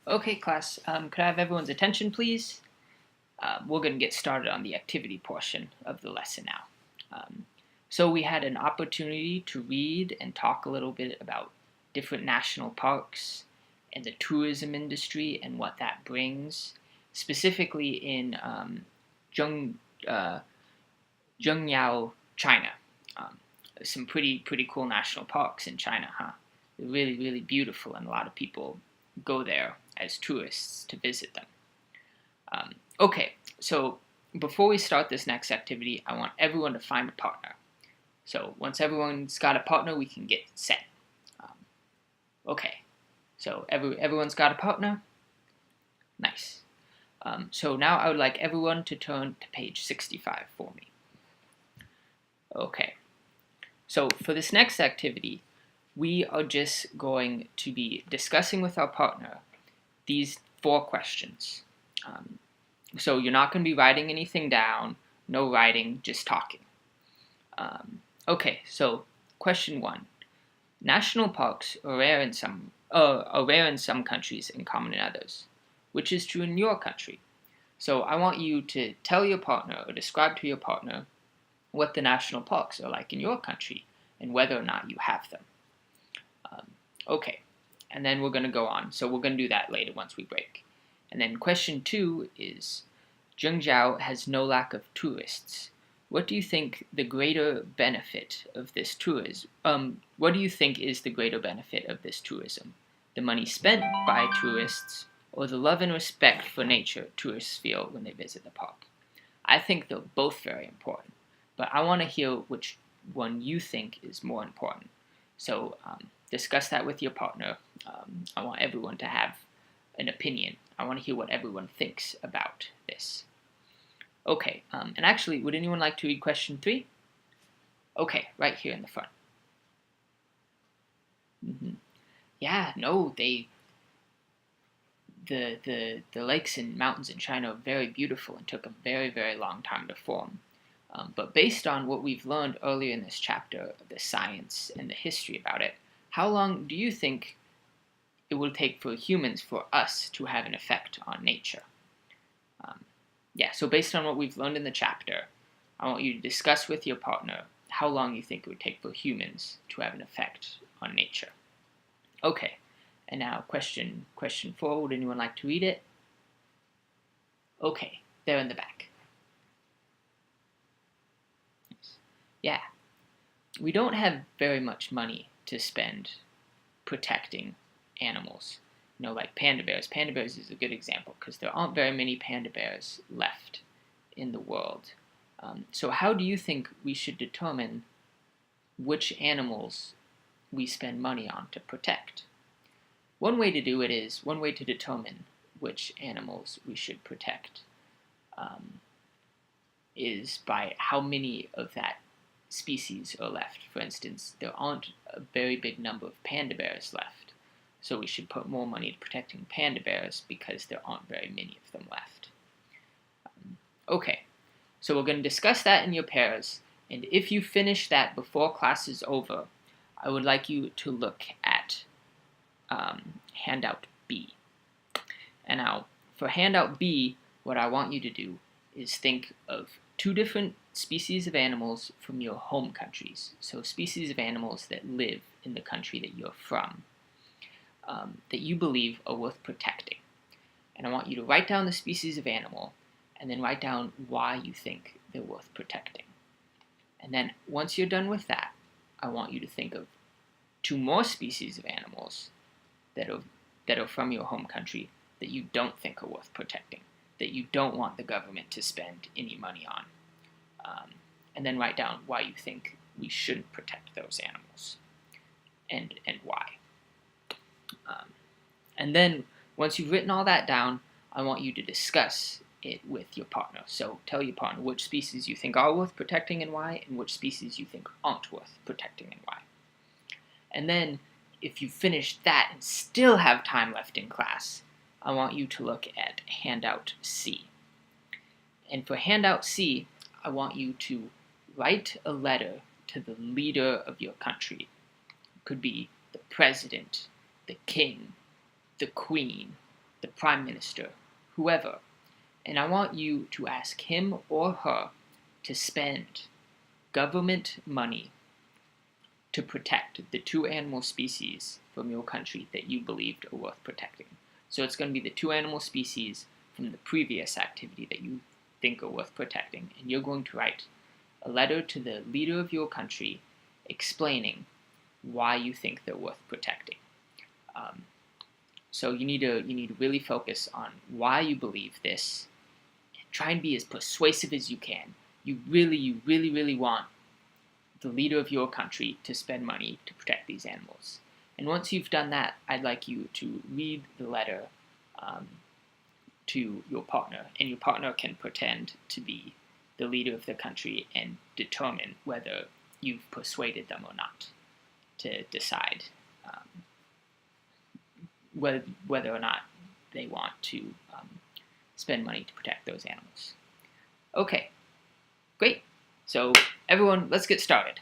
Okay, class, could I have everyone's attention, please? We're going to get started on the activity portion of the lesson now. So we had an opportunity to read and talk a little bit about different national parks and the tourism industry and what that brings, specifically in Zheng, uh, Zhengyao, China. Um, some pretty cool national parks in China, huh? They're really beautiful, and a lot of people go there as tourists to visit them. Okay, so before we start this next activity, I want everyone to find a partner. So once everyone's got a partner, we can get set. Um, okay, so everyone's got a partner? Nice. So now I would like everyone to turn to page 65 for me. Okay, so for this next activity, we are just going to be discussing with our partner these 4 questions. So you're not going to be writing anything down, no writing, just talking. Okay, so question 1. National parks are rare in some countries and common in others, which is true in your country. So I want you to tell your partner or describe to your partner what the national parks are like in your country and whether or not you have them. Okay, and then we're going to go on. So we're going to do that later once we break. And then question 2 is, Zhengzhou has no lack of tourists. What do you think the greater benefit of this tourism? What do you think is the greater benefit of this tourism? The money spent by tourists, or the love and respect for nature tourists feel when they visit the park? I think they're both very important, but I want to hear which one you think is more important. So discuss that with your partner. I want everyone to have an opinion. I want to hear what everyone thinks about this. Okay, and actually, would anyone like to read question 3? Okay, right here in the front. Yeah, no, the lakes and mountains in China are very beautiful and took a very long time to form. But based on what we've learned earlier in this chapter, the science and the history about it, how long do you think it will take for humans, for us, to have an effect on nature? Yeah, so based on what we've learned in the chapter, I want you to discuss with your partner how long you think it would take for humans to have an effect on nature. Okay, and now question 4, would anyone like to read it? Okay, there in the back. Yeah, we don't have very much money to spend protecting animals. You know, like panda bears. Panda bears is a good example because there aren't very many panda bears left in the world. So how do you think we should determine which animals we spend money on to protect? One way to determine which animals we should protect is by how many of that species are left. For instance, there aren't a very big number of panda bears left, so we should put more money into protecting panda bears because there aren't very many of them left. Okay, so we're going to discuss that in your pairs, and if you finish that before class is over, I would like you to look at handout B. And now, for handout B, what I want you to do is think of 2 different species of animals from your home countries. So species of animals that live in the country that you're from, that you believe are worth protecting. And I want you to write down the species of animal, and then write down why you think they're worth protecting. And then once you're done with that, I want you to think of 2 more species of animals that are from your home country that you don't think are worth protecting, that you don't want the government to spend any money on. And then write down why you think we shouldn't protect those animals, and why. And then, once you've written all that down, I want you to discuss it with your partner. So tell your partner which species you think are worth protecting and why, and which species you think aren't worth protecting and why. And then, if you finish that and still have time left in class, I want you to look at handout C. And for handout C, I want you to write a letter to the leader of your country. It could be the president, the king, the queen, the Prime Minister, whoever, and I want you to ask him or her to spend government money to protect the 2 animal species from your country that you believed are worth protecting. So it's going to be the 2 animal species from the previous activity that you think are worth protecting, and you're going to write a letter to the leader of your country explaining why you think they're worth protecting. So you need to really focus on why you believe this. Try and be as persuasive as you can. You really want the leader of your country to spend money to protect these animals. And once you've done that, I'd like you to read the letter to your partner, and your partner can pretend to be the leader of the country and determine whether you've persuaded them or not to decide whether or not they want to spend money to protect those animals. Okay, great. So everyone, let's get started.